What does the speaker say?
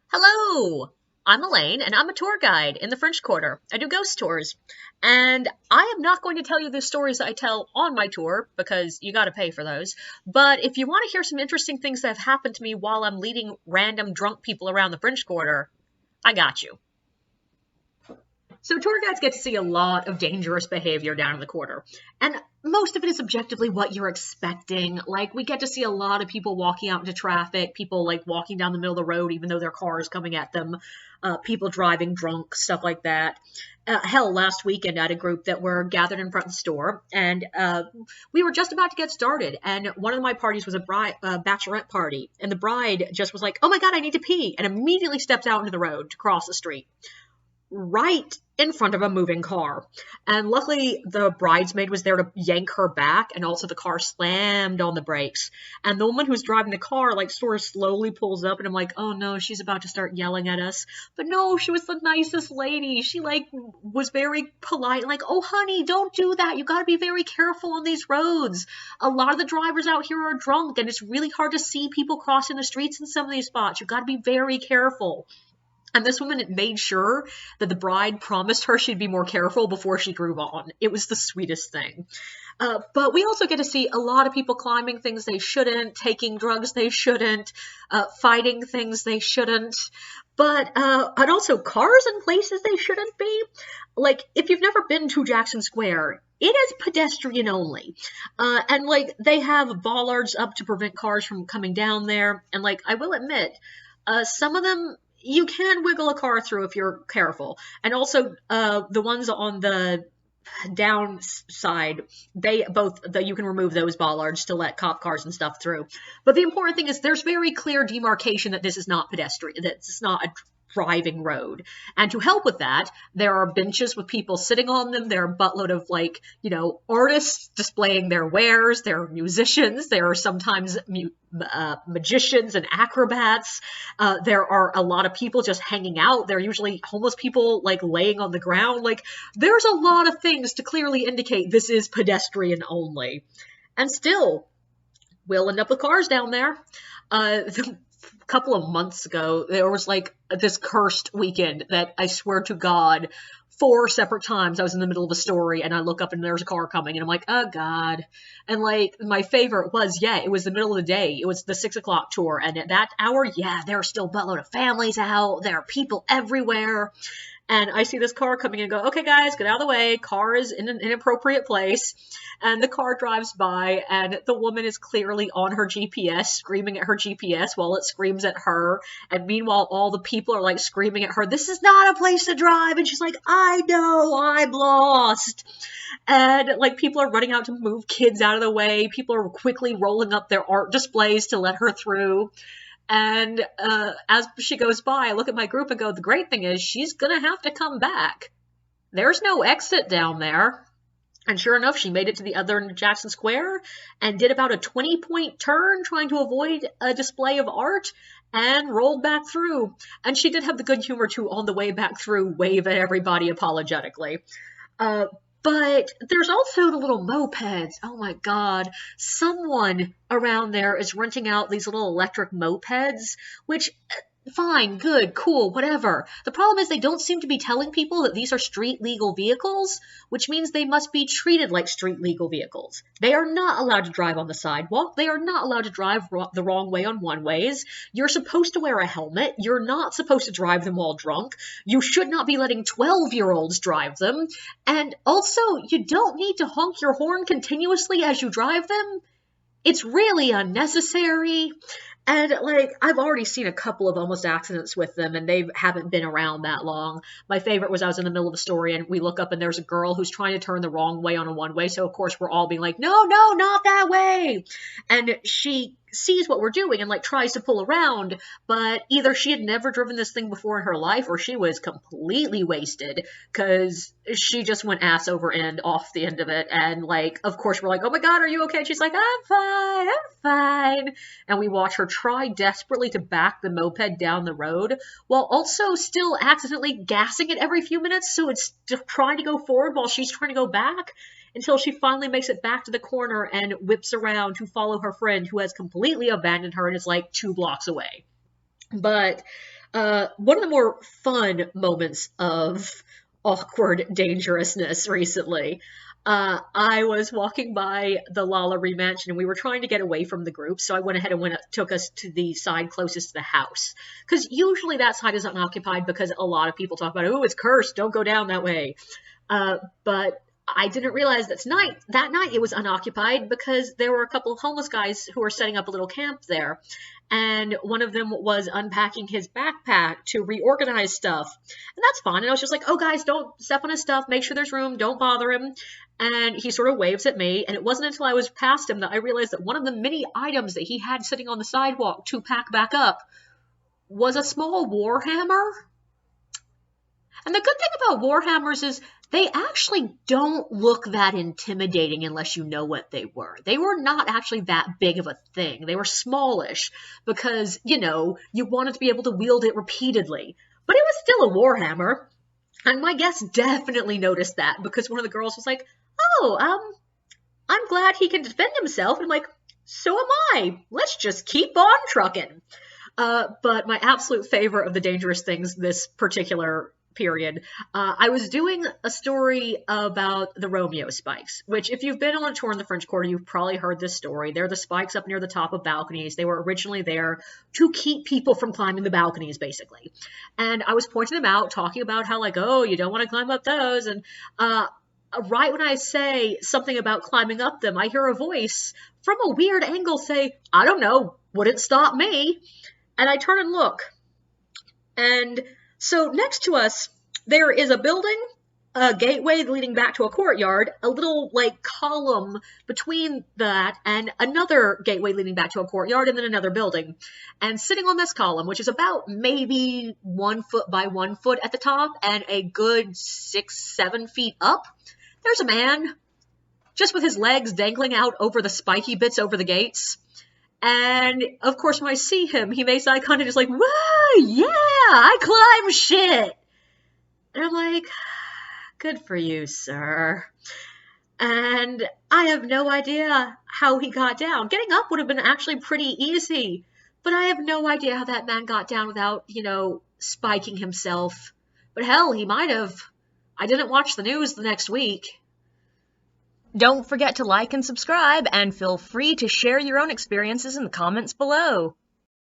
Hello! I'm Elaine, and I'm a tour guide in the French Quarter. I do ghost tours. And I am not going to tell you the stories that I tell on my tour, because you gotta pay for those. But if you want to hear some interesting things that have happened to me while I'm leading random drunk people around the French Quarter, I got you. So tour guides get to see a lot of dangerous behavior down in the quarter. And most of it is objectively what you're expecting. Like, we get to see a lot of people walking out into traffic, people like walking down the middle of the road even though their car is coming at them, people driving drunk, stuff like that. Hell, last weekend I had a group that were gathered in front of the store, and we were just about to get started. And one of my parties was a bachelorette party, and the bride just was like, "Oh my God, I need to pee," and immediately steps out into the road to cross the street right in front of a moving car. And luckily, the bridesmaid was there to yank her back, and also the car slammed on the brakes. And the woman who's driving the car, like, sort of slowly pulls up, and I'm like, oh no, she's about to start yelling at us. But no, she was the nicest lady. She, like, was very polite, like, oh honey, don't do that. You gotta be very careful on these roads. A lot of the drivers out here are drunk, and it's really hard to see people crossing the streets in some of these spots. You gotta be very careful. And this woman made sure that the bride promised her she'd be more careful before she drove on. It was the sweetest thing. But we also get to see a lot of people climbing things they shouldn't, taking drugs they shouldn't, fighting things they shouldn't, and also cars in places they shouldn't be. Like, if you've never been to Jackson Square, it is pedestrian only. And, like, they have bollards up to prevent cars from coming down there. And, like, I will admit, some of them, you can wiggle a car through if you're careful. And also, the ones on the downside, you can remove those bollards to let cop cars and stuff through. But the important thing is there's very clear demarcation that this is not pedestrian, that it's not a driving road. And to help with that, there are benches with people sitting on them. There are a buttload of, like, artists displaying their wares. There are musicians. There are sometimes magicians and acrobats. There are a lot of people just hanging out. There are usually homeless people, like, laying on the ground. Like, there's a lot of things to clearly indicate this is pedestrian only. And still, we'll end up with cars down there. A couple of months ago, there was, like, this cursed weekend that I swear to God, 4 separate times I was in the middle of a story and I look up and there's a car coming and I'm like, oh God. And, like, my favorite was, it was the middle of the day. It was the 6 o'clock tour. And at that hour, there are still a buttload of families out. There are people everywhere. And I see this car coming and go, okay, guys, get out of the way. Car is in an inappropriate place. And the car drives by, and the woman is clearly on her GPS, screaming at her GPS while it screams at her. And meanwhile, all the people are, like, screaming at her, this is not a place to drive. And she's like, I know, I'm lost. And, like, people are running out to move kids out of the way. People are quickly rolling up their art displays to let her through. And as she goes by, I look at my group and go, the great thing is she's going to have to come back. There's no exit down there. And sure enough, she made it to the other end of Jackson Square and did about a 20-point turn trying to avoid a display of art and rolled back through. And she did have the good humor to, on the way back through, wave at everybody apologetically. But there's also the little mopeds. Oh my God. Someone around there is renting out these little electric mopeds, which, fine, good, cool, whatever. The problem is they don't seem to be telling people that these are street legal vehicles, which means they must be treated like street legal vehicles. They are not allowed to drive on the sidewalk. They are not allowed to drive the wrong way on one-ways. You're supposed to wear a helmet. You're not supposed to drive them while drunk. You should not be letting 12-year-olds drive them. And also, you don't need to honk your horn continuously as you drive them. It's really unnecessary. And, like, I've already seen a couple of almost accidents with them, and they haven't been around that long. My favorite was I was in the middle of a story, and we look up, and there's a girl who's trying to turn the wrong way on a one-way, so, of course, we're all being like, no, not that way! And she sees what we're doing and, like, tries to pull around, but either she had never driven this thing before in her life, or she was completely wasted, because she just went ass over end off the end of it, and, like, of course, we're like, oh my God, are you okay? And she's like, I'm fine. And we watch her try desperately to back the moped down the road, while also still accidentally gassing it every few minutes, so it's trying to go forward while she's trying to go back, until she finally makes it back to the corner and whips around to follow her friend who has completely abandoned her and is like 2 blocks away. But one of the more fun moments of awkward dangerousness recently, I was walking by the Lala Mansion and we were trying to get away from the group, so I went ahead and took us to the side closest to the house. Because usually that side is unoccupied because a lot of people talk about, oh, it's cursed, don't go down that way. But I didn't realize that night it was unoccupied because there were a couple of homeless guys who were setting up a little camp there. And one of them was unpacking his backpack to reorganize stuff. And that's fine. And I was just like, oh, guys, don't step on his stuff. Make sure there's room. Don't bother him. And he sort of waves at me. And it wasn't until I was past him that I realized that one of the many items that he had sitting on the sidewalk to pack back up was a small war hammer. And the good thing about warhammers is they actually don't look that intimidating unless you know what they were. They were not actually that big of a thing. They were smallish because, you wanted to be able to wield it repeatedly. But it was still a warhammer. And my guest definitely noticed that because one of the girls was like, oh, I'm glad he can defend himself. And I'm like, so am I. Let's just keep on trucking. But my absolute favorite of the dangerous things this particular period, I was doing a story about the Romeo spikes, which if you've been on a tour in the French Quarter, you've probably heard this story. They're the spikes up near the top of balconies. They were originally there to keep people from climbing the balconies, basically. And I was pointing them out, talking about how, like, oh, you don't want to climb up those. And right when I say something about climbing up them, I hear a voice from a weird angle say, I don't know, wouldn't stop me. And I turn and look. And so next to us, there is a building, a gateway leading back to a courtyard, a little column between that and another gateway leading back to a courtyard and then another building. And sitting on this column, which is about maybe 1 foot by 1 foot at the top and a good 6-7 feet up, there's a man just with his legs dangling out over the spiky bits over the gates. And, of course, when I see him, he makes eye contact, just like, whoa, yeah, I climb shit. And I'm like, good for you, sir. And I have no idea how he got down. Getting up would have been actually pretty easy, but I have no idea how that man got down without, spiking himself. But hell, he might have. I didn't watch the news the next week. Don't forget to like and subscribe, and feel free to share your own experiences in the comments below.